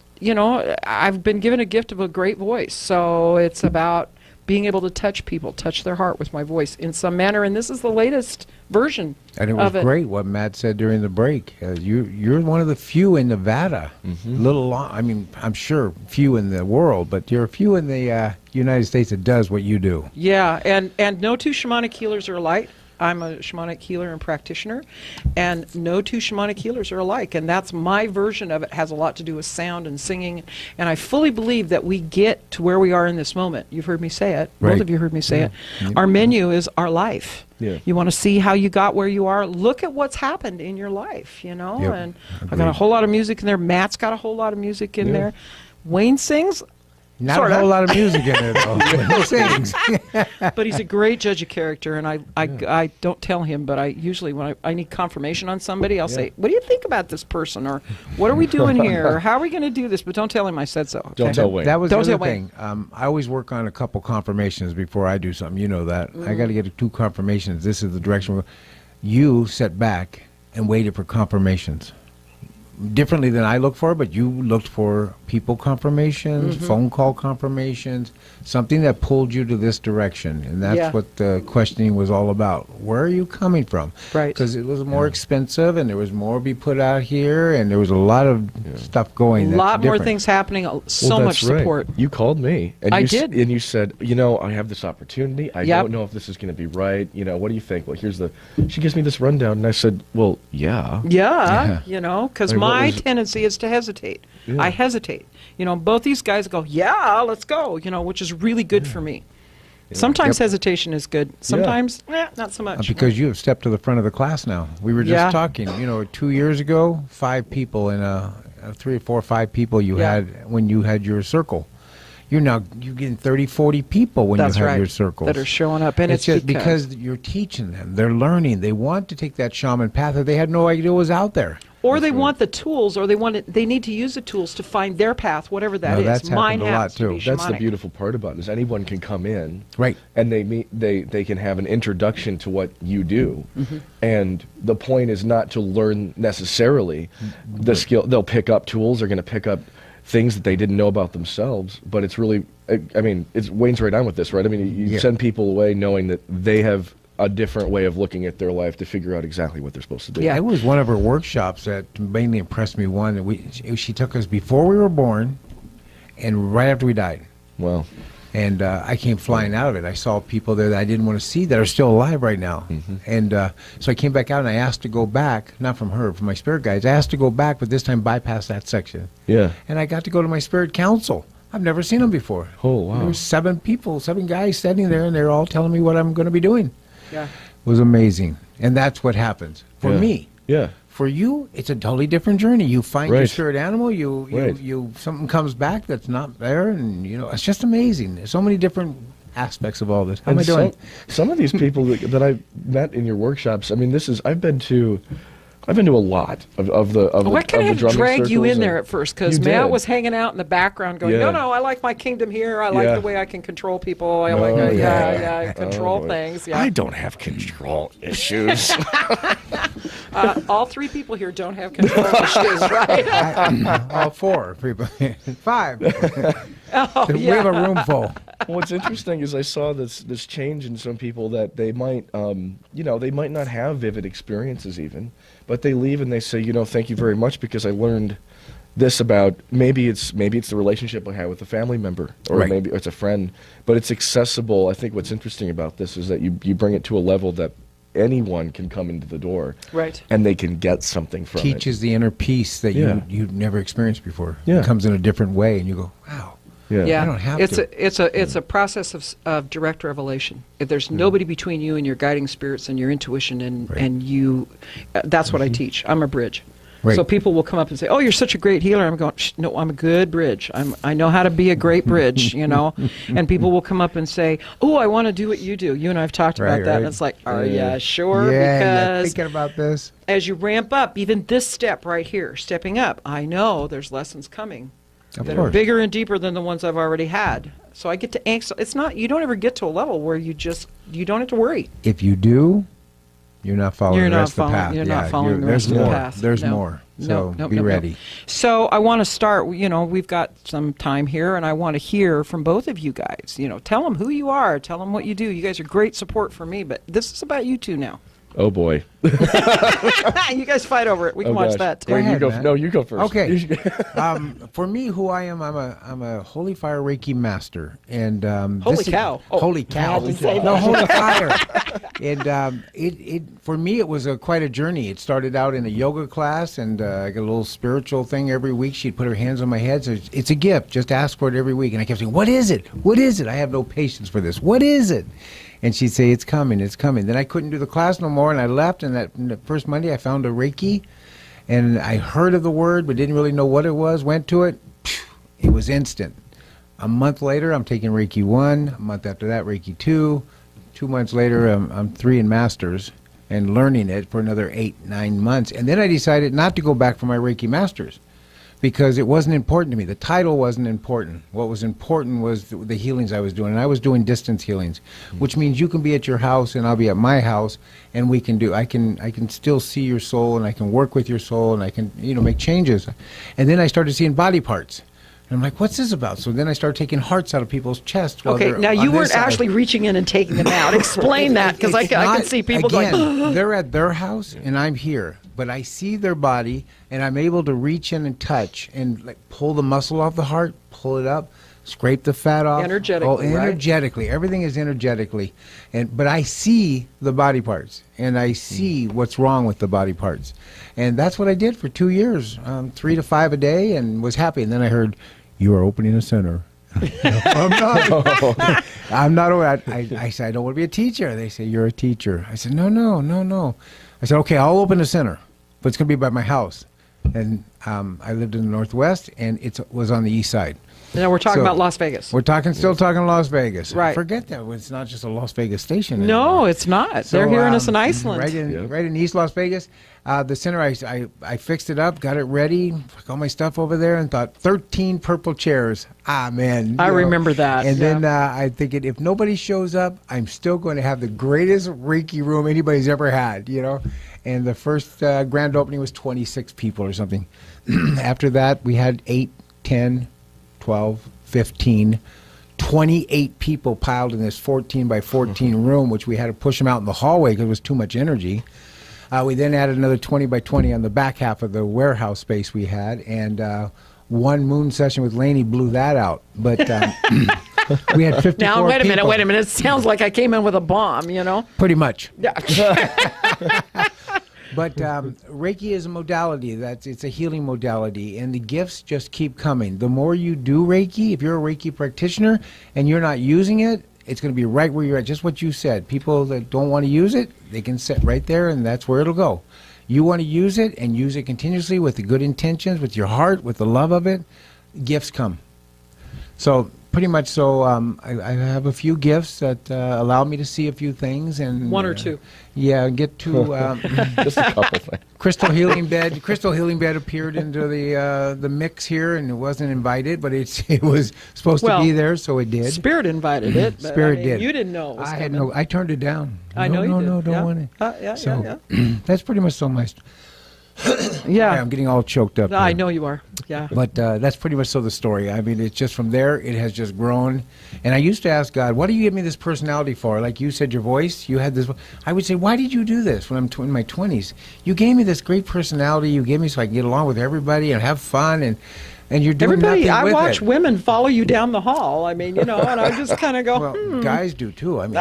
I've been given a gift of a great voice, so it's about being able to touch people, touch their heart with my voice in some manner. And this is the latest version And it was of it. great what Matt said during the break. You're one of the few in Nevada. I mean, I'm sure few in the world, but you're a few in the United States that does what you do. Yeah, and no two shamanic healers are alike. I'm a shamanic healer and practitioner, and no two shamanic healers are alike. And that's my version of it. Has a lot to do with sound and singing. And I fully believe that we get to where we are in this moment. You've heard me say it. Right. Both of you heard me say it. Our menu is our life. Yeah. You want to see how you got where you are? Look at what's happened in your life, And I got a Agreed. whole lot of music in there. Matt's got a whole lot of music in there. Wayne sings. Not Sorta. a whole lot of music in there, though. He sings. But he's a great judge of character, and I don't tell him, but I usually, when I need confirmation on somebody, I'll say, "What do you think about this person?" Or "What are we doing here?" Or "How are we going to do this?" But don't tell him I said so. Don't okay? tell Wayne. That was Don't the tell other Wayne. thing. I always work on a couple confirmations before I do something. You know that. I got to get 2 confirmations. This is the direction we're going. You sat back and waited for confirmations. Differently than I look for, but you looked for people confirmations, phone call confirmations, something that pulled you to this direction. And that's Yeah. what the questioning was all about. Where are you coming from? Right. Because it was more expensive and there was more to be put out here and there was a lot of stuff A going. that's lot more different. things happening. So Well, much that's right. support. You called me, and I you did. and you said, I have this opportunity. I Yep. don't know if this is going to be right. What do you think? Well, here's the. She gives me this rundown, and I said, well, yeah. Yeah, because Like, what my was- tendency is to hesitate. Yeah. I hesitate. Both these guys go, "Yeah, let's go," which is really good for me. Sometimes hesitation is good. Sometimes, not so much. Because you have stepped to the front of the class now. We were just Yeah. talking, 2 years ago, 5 people in 3 or 4 or 5 people you Yeah. had when you had your circle. You're getting 30, 40 people when That's you have right. your circles. That are showing up, and it's just because you're teaching them. They're learning. They want to take that shaman path that they had no idea was out there. or they want the tools, or they need to use the tools to find their path, whatever that No, is. that's Mine happened a lot, happens to be too. That's the shamanic. beautiful part about it is anyone can come in, Right. and they can have an introduction to what you do, Mm-hmm. and the point is not to learn necessarily the skill. They'll pick up tools. They're going to pick up things that they didn't know about themselves. But it's really, it's Wayne's right on with this, right? I mean, you Yeah. send people away knowing that they have a different way of looking at their life to figure out exactly what they're supposed to do. Yeah. It was one of her workshops that mainly impressed me. One that she took us before we were born, and right after we died. Well, And I came flying out of it. I saw people there that I didn't want to see that are still alive right now. And so I came back out and I asked to go back, not from her, from my spirit guides. I asked to go back, but this time bypass that section. yeah. And I got to go to my spirit council. I've never seen them before. Oh, wow. There were 7 people, 7 guys standing there, and they're all telling me what I'm going to be doing. Yeah. It was amazing. And that's what happens for Yeah. me. Yeah. For you, it's a totally different journey. You find your Right. spirit animal. Right. You something comes back that's not there, and it's just amazing. There's so many different aspects of all this. How am I And doing? Some of these people that I met in your workshops. I mean, I've been to a lot of the Oh, I kind of had to drumming drag you circles in there and- at first because You Matt did. was hanging out in the background going, Yeah. no, I like my kingdom here. I like Yeah. the way I can control people. I Oh, like, yeah. control boy. things. Yeah. I don't have control issues. All 3 people here don't have control issues, right? All 4 people, 5. Oh, We have a yeah. room full. What's interesting is I saw this change in some people that they might, they might not have vivid experiences even, but they leave and they say, thank you very much because I learned this about maybe it's the relationship I had with a family member or Right. maybe it's a friend, but it's accessible. I think what's interesting about this is that you bring it to a level that anyone can come into the door Right. and they can get something from it. Teaches the inner peace that Yeah. you've never experienced before. Yeah. It comes in a different way, and you go, wow. Yeah, I don't have it's to. it's a process of direct revelation. If there's nobody between you and your guiding spirits and your intuition, and you, that's what I teach. I'm a bridge. Right. So people will come up and say, "Oh, you're such a great healer." I'm going, "No, I'm a good bridge. I know how to be a great bridge." And people will come up and say, "Oh, I want to do what you do." You and I have talked about that, and it's like, "Are you sure?" Yeah, Because thinking about this. as you ramp up, even this step right here, stepping up, I know there's lessons coming Of that are course. bigger and deeper than the ones I've already had. So I get to angst. It's not, you don't ever get to a level where you don't have to worry. If you do, you're not following You're the not rest of the following- path. you're not following the there's rest of the more. path. There's No. more. No, So no, be no, no. ready. So I want to start, we've got some time here, and I want to hear from both of you guys. Tell them who you are, tell them what you do. You guys are great support for me, but this is about you two now. Oh boy. You guys fight over it. We can watch gosh. that too. Go Wait, ahead, you go. man. No, you go first. Okay. You should- For me, who I am, I'm a holy fire Reiki master, and Holy this is- cow. Oh, holy I cow! had to say No, that. holy fire! And it for me, it was quite a journey. It started out in a yoga class, and I got a little spiritual thing every week. She'd put her hands on my head. So it's a gift. Just ask for it every week. And I kept saying, "What is it? What is it? I have no patience for this. What is it?" And she'd say, "It's coming, it's coming." Then I couldn't do the class no more, and I left. And the first Monday, I found a Reiki, and I heard of the word, but didn't really know what it was. Went to it. It was instant. A month later, I'm taking Reiki 1. A month after that, Reiki 2. 2 months later, I'm 3 in Masters and learning it for another 8, 9 months. And then I decided not to go back for my Reiki Masters because it wasn't important to me. The title wasn't important. What was important was the healings I was doing. And I was doing distance healings, which means you can be at your house and I'll be at my house, and I can still see your soul, and I can work with your soul, and I can, make changes. And then I started seeing body parts. And I'm like, what's this about? So then I started taking hearts out of people's chests. While Okay, they're now on you this weren't side. actually reaching in and taking them out. Explain that, because I It's can not- see people again, going, they're at their house and I'm here, but I see their body and I'm able to reach in and touch and like pull the muscle off the heart, pull it up, scrape the fat off. Energetically, right? Energetically. Everything is energetically. But I see the body parts, and I see what's wrong with the body parts. And that's what I did for 2 years, 3 to 5 a day, and was happy. And then I heard, "You are opening a center." I'm not. I'm not. I said, "I don't want to be a teacher." They say, "You're a teacher." I said, No. I said, "Okay, I'll open a center, but it's going to be by my house." And I lived in the Northwest, and it was on the East Side. now we're talking So, about Las Vegas. We're still talking Las Vegas. Right. Forget that. It's not just a Las Vegas station. No, anymore. it's not. So, They're hearing us in Iceland. Right in East Las Vegas. The center, I fixed it up, got it ready, got all my stuff over there, and thought 13 purple chairs. Ah, man. I remember that, And yeah. then I thinking, if nobody shows up, I'm still going to have the greatest Reiki room anybody's ever had, And the first grand opening was 26 people or something. After that, we had 8, 10, 12, 15, 28 people piled in this 14 by 14 room, which we had to push them out in the hallway because it was too much energy. We then added another 20 by 20 on the back half of the warehouse space we had, and one moon session with Lainey blew that out. But we had 54 Now, wait a minute, people. wait a minute. It sounds like I came in with a bomb, Pretty much. Yeah. But Reiki is a modality. It's a healing modality, and the gifts just keep coming. The more you do Reiki, if you're a Reiki practitioner and you're not using it, it's going to be right where you're at. Just what you said. People that don't want to use it, they can sit right there, and that's where it'll go. You want to use it and use it continuously with the good intentions, with your heart, with the love of it, gifts come. So pretty much so, I have a few gifts that allow me to see a few things. And One or two. Yeah, get to Just a couple things. Crystal Healing Bed. Crystal Healing Bed appeared into the mix here, and it wasn't invited, but it was supposed to Well, be there, so it did. Spirit invited it. But, Spirit did. You didn't know it was I had coming. no. I turned it down. I know you did. No, don't Yeah. want it. Yeah, So yeah. that's pretty much so much. Yeah. I'm getting all choked up. I here. know you are. Yeah. But that's pretty much so the story. I mean, it's just from there, it has just grown. And I used to ask God, what do you give me this personality for? Like you said, your voice, you had this. I would say, why did you do this when I'm in my 20s? You gave me this great personality. You gave me so I can get along with everybody and have fun. And you're doing Everybody, nothing I with watch it. women follow you down the hall. I mean, and I just kind of go, Well, guys do too. I mean,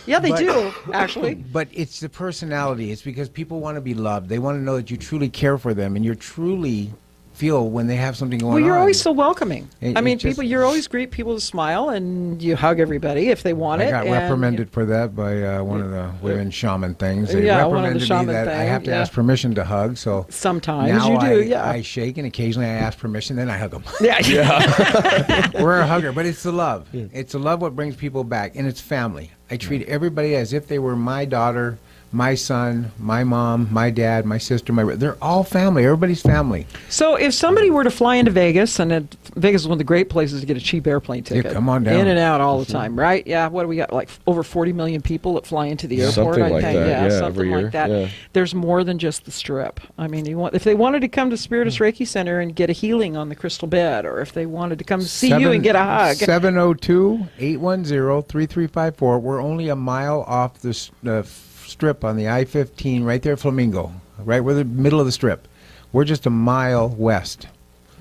yeah, they but- do, actually. But it's the personality. It's because people want to be loved. They want to know that you truly care for them and you're truly feel when they have something going on. Well, you're always so welcoming. It- I mean, it just- people. You're always greet people to smile, and you hug everybody if they want I it. got and- reprimanded for that by one of the women shaman things. They Yeah, one of the reprimanded shaman me that I thing, have to yeah. ask permission to hug. So Sometimes now you do, I, yeah. I shake and occasionally I ask permission, then I hug them. Yeah. We're a hugger, but it's the love. It's the love what brings people back, and it's family. I treat everybody as if they were my daughter, my son, my mom, my dad, my sister, they're all family. Everybody's family. So if somebody were to fly into Vegas, and Vegas is one of the great places to get a cheap airplane ticket. come on down. In and out all the time, right? Yeah. What do we got? Like over 40 million people that fly into the airport. Something I like think. that, yeah, something every year, like that. yeah. There's more than just the Strip. I mean, if they wanted to come to Spiritus Reiki Center and get a healing on the crystal bed, or if they wanted to come to see you and get a hug. 702-810-3354. We're only a mile off the strip on the I-15, right there, Flamingo, right where the middle of the strip. We're just a mile west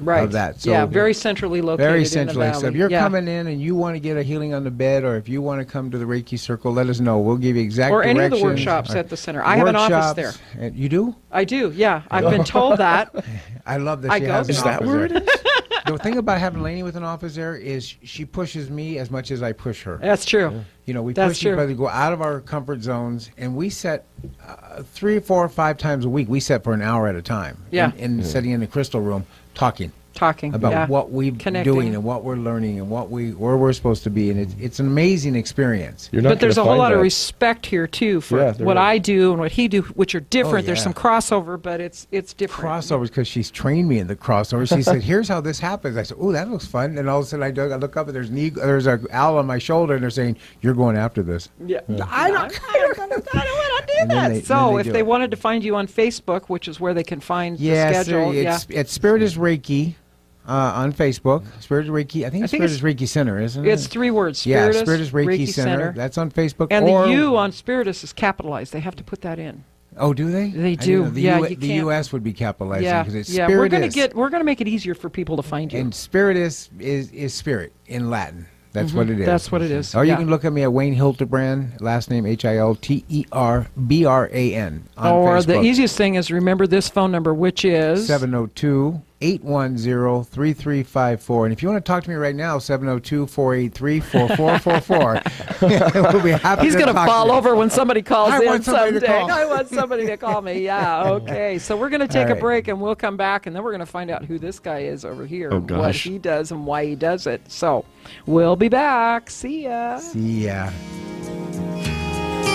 Right. of that. So yeah, very centrally located. very in the centrally. So if valley. you're Yeah. coming in and you want to get a healing on the bed, or if you want to come to the Reiki Circle, let us know. We'll give you exact Or any of the directions. workshops Or at the center. I have an office there. workshops. And you do? I do, yeah. I've been told that. I love that I she go has there. an Is that office where there. it is? The thing about having Lainey with an office there is she pushes me as much as I push her. That's true. You know, we That's push true. each other to go out of our comfort zones, and we set 3, 4, 5 times a week. We set for an hour at a time. Yeah. In sitting in the crystal room, talking Talking about yeah. what we're Connecting. doing and what we're learning and where we're supposed to be, and it's an amazing experience. You're not But there's a gonna whole find lot of that. respect here too for Yeah, there what is. I do and what he do, which are different. There's yeah. some crossover, but it's different. Crossovers, because she's trained me in the crossovers. She said, "Here's how this happens." I said, "Oh, that looks fun." And all of a sudden, I look up and there's an owl on my shoulder, and they're saying, "You're going after this." Yeah. I don't want to do And then that. they- So then they if do they it. wanted to find you on Facebook, which is where they can find Yes, the schedule, it's Spiritus Reiki on Facebook. Spiritus Reiki. I think it's think Spiritus Reiki Center, isn't it? it's 3 words. yeah, Spiritus, Spiritus Reiki, Center. That's on Facebook. And or, the U on Spiritus is capitalized. They have to put that in. Oh, do they? They I didn't do. know. The Yeah, U- you the can't- U.S. would be capitalizing Yeah, because it's yeah. Spiritus. We're gonna make it easier for people to find you. And Spiritus is spirit in Latin. That's what it is. That's what it is. Or you yeah. can look at me at Wayne Hildebrand, last name HILTERBRAN on Or Facebook. the easiest thing is remember this phone number, which is 702-810-3354. And if you want to talk to me right now, 702-483-4444. We'll be happy He's to going to talk fall you. over when somebody calls I in want somebody to someday. call. I want somebody to call me. Yeah, okay. So we're going to take All a right. break and we'll come back and then we're going to find out who this guy is over here, Oh, what gosh. he does and why he does it. So we'll be back. See ya. Yeah.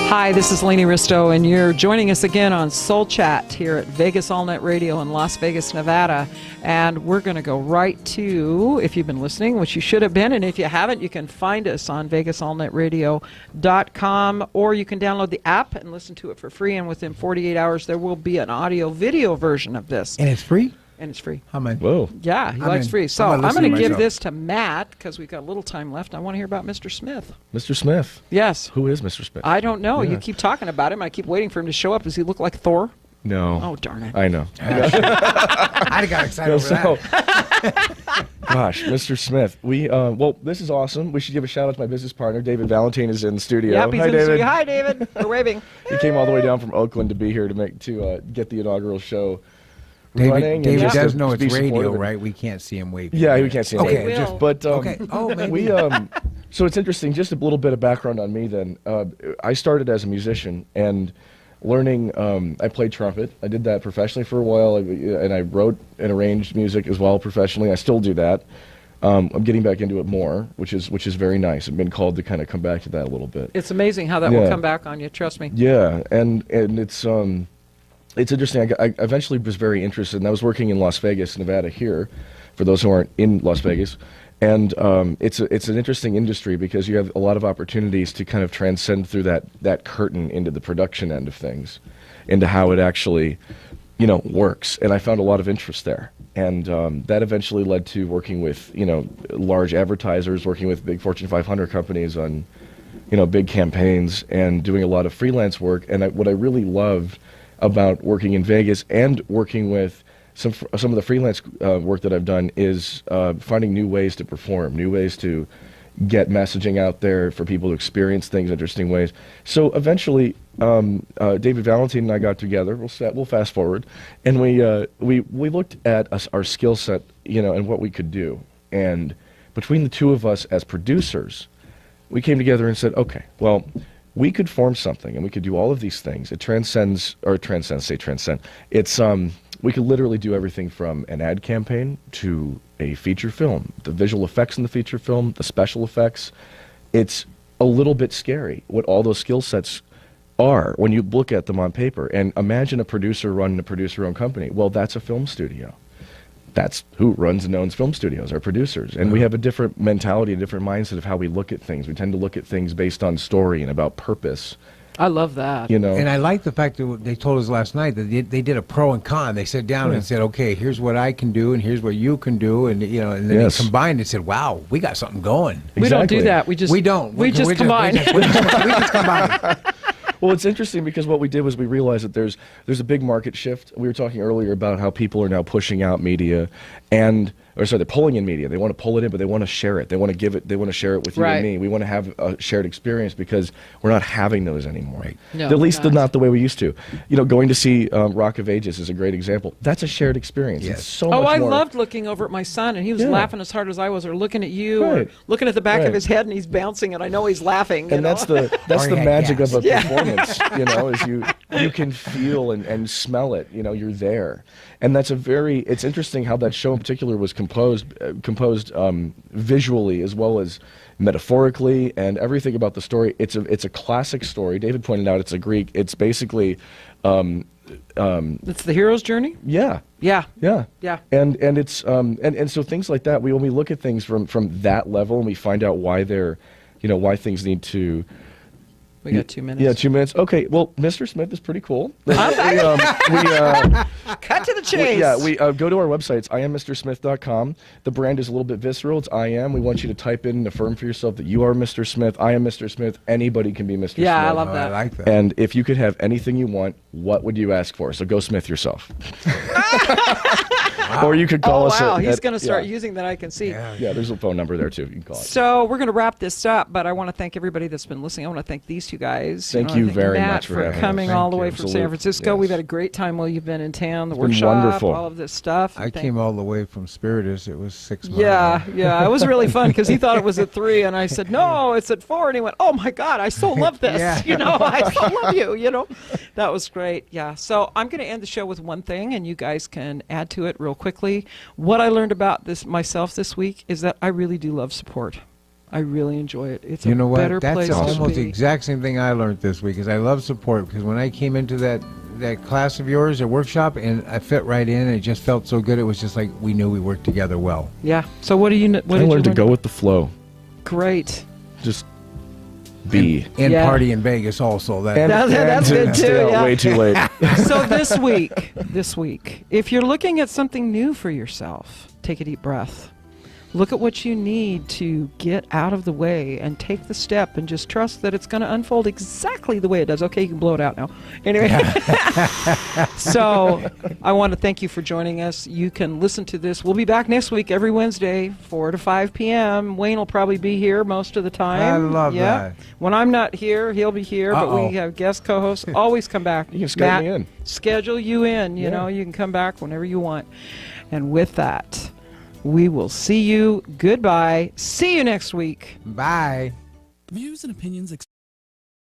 Hi, this is Lainey Risto, and you're joining us again on Soul Chat here at Vegas All Net Radio in Las Vegas, Nevada. And we're going to go right to, if you've been listening, which you should have been, and if you haven't, you can find us on vegasallnetradio.com, or you can download the app and listen to it for free. And within 48 hours, there will be an audio-video version of this, And it's free? and it's free. How many? Whoa. Yeah, he I'm likes in. free. So I'm I'm gonna going to listen to give myself. this to Matt because we've got a little time left. I want to hear about Mr. Smith. Mr. Smith. Yes. Who is Mr. Smith? I don't know. Yeah. You keep talking about him. I keep waiting for him to show up. Does he look like Thor? No. Oh, darn it. I know. I got excited over that. Gosh, Mr. Smith. Well, this is awesome. We should give a shout out to my business partner, David Valentine, is in the studio. Yep, he's Hi, in the David. studio. Hi, David. We're waving. He came all the way down from Oakland to be here to get the inaugural show running. David, and David just does to know be it's radio, supportive. right? We can't see him waving. Yeah, we can't see him. Okay, They just will. But okay. Oh, maybe. we so it's interesting. Just a little bit of background on me. Then I started as a musician and learning. I played trumpet. I did that professionally for a while, and I wrote and arranged music as well professionally. I still do that. I'm getting back into it more, which is very nice. I've been called to kind of come back to that a little bit. It's amazing how that will Yeah. come back on you. Trust me. Yeah, and it's interesting. I eventually was very interested, and I was working in Las Vegas, Nevada here, for those who aren't in Las Vegas. And it's an interesting industry because you have a lot of opportunities to kind of transcend through that curtain into the production end of things, into how it actually, works. And I found a lot of interest there. And that eventually led to working with, large advertisers, working with big Fortune 500 companies on, big campaigns and doing a lot of freelance work. And what I really loved about working in Vegas and working with some of the freelance work that I've done is finding new ways to perform, new ways to get messaging out there for people to experience things interesting ways. So eventually, David Valentine and I got together. We'll fast forward, and we looked at our skill set, and what we could do. And between the two of us as producers, we came together and said, okay, well, we could form something, and we could do all of these things. It transcends. It's we could literally do everything from an ad campaign to a feature film, the visual effects in the feature film, the special effects. It's a little bit scary what all those skill sets are when you look at them on paper. And imagine a producer running a producer-owned company. Well, that's a film studio. That's who runs and owns film studios, our producers. And we have a different mentality, a different mindset of how we look at things. We tend to look at things based on story and about purpose. I love that. And I like the fact that they told us last night that they did a pro and con. They sat down and said, okay, here's what I can do and here's what you can do. And, and then they combined and said, wow, we got something going. We don't do that. We just don't. We just combine. We just combine. Well, it's interesting because what we did was we realized that there's a big market shift. We were talking earlier about how people are now pushing out media, they're pulling in media. They want to pull it in, but they want to share it. They want to give it. They want to share it with you and me. We want to have a shared experience because we're not having those anymore. Right. No, at least not the way we used to. Going to see Rock of Ages is a great example. That's a shared experience. Yes. It's so much I more. loved looking over at my son, and he was laughing as hard as I was, or looking at you, or Right. looking at the back Right. of his head, and he's bouncing, and I know he's laughing. And that's the magic of a Yeah. performance, is you can feel and smell it, you're there. And it's interesting how that show in particular was composed visually as well as metaphorically, and everything about the story. It's a classic story. David pointed out it's a Greek. It's basically it's the hero's journey. yeah. Yeah. Yeah. Yeah. And it's and so things like that, when we look at things from that level and we find out why why things need to. We got 2 minutes. Yeah, 2 minutes. Okay, well, Mr. Smith is pretty cool. Cut to the chase. We go to our website. It's IamMrSmith.com. The brand is a little bit visceral. It's I am. We want you to type in and affirm for yourself that you are Mr. Smith. I am Mr. Smith. Anybody can be Mr. Smith. Yeah, I love that. I like that. And if you could have anything you want, what would you ask for? So go Smith yourself. Or you could call us. Wow, he's going to start using that. I can see. Yeah, there's a phone number there too. You can call it. So we're going to wrap this up, but I want to thank everybody that's been listening. I want to thank these two guys. Thank I you thank very Matt much for having coming us. all the Thank way you. from San Absolute. Francisco. Yes. We've had a great time while you've been in town. The It's been workshop, wonderful. all of this stuff. I came all the way from Spiritus. It was 6 months. Yeah, it was really fun because he thought it was at 3, and I said, no, it's at 4, and he went, oh my God, I so love this. Yeah. I so love you. That was great. Yeah. So I'm going to end the show with one thing, and you guys can add to it real quickly. What I learned about this myself this week is that I really do love support. I really enjoy it. It's You know a what? better That's place almost to the be. exact same thing I learned this week. Is I love support because when I came into that class of yours, at workshop, and I fit right in, and it just felt so good. It was just like we knew we worked together well. Yeah. So what do you? What I did you learned to learn? go with the flow. Great. Just be. And Yeah. party in Vegas also. That's good too, stay out yeah. way too late. So this week, if you're looking at something new for yourself, take a deep breath. Look at what you need to get out of the way and take the step and just trust that it's going to unfold exactly the way it does. Okay, you can blow it out now. Anyway, so I want to thank you for joining us. You can listen to this. We'll be back next week every Wednesday, 4 to 5 p.m. Wayne will probably be here most of the time. I love that. When I'm not here, he'll be here, but we have guest co-hosts. Always come back. You can schedule Matt, me in. Schedule you in. You know, you can come back whenever you want. And with that, we will see you. Goodbye. See you next week. Bye. Views and opinions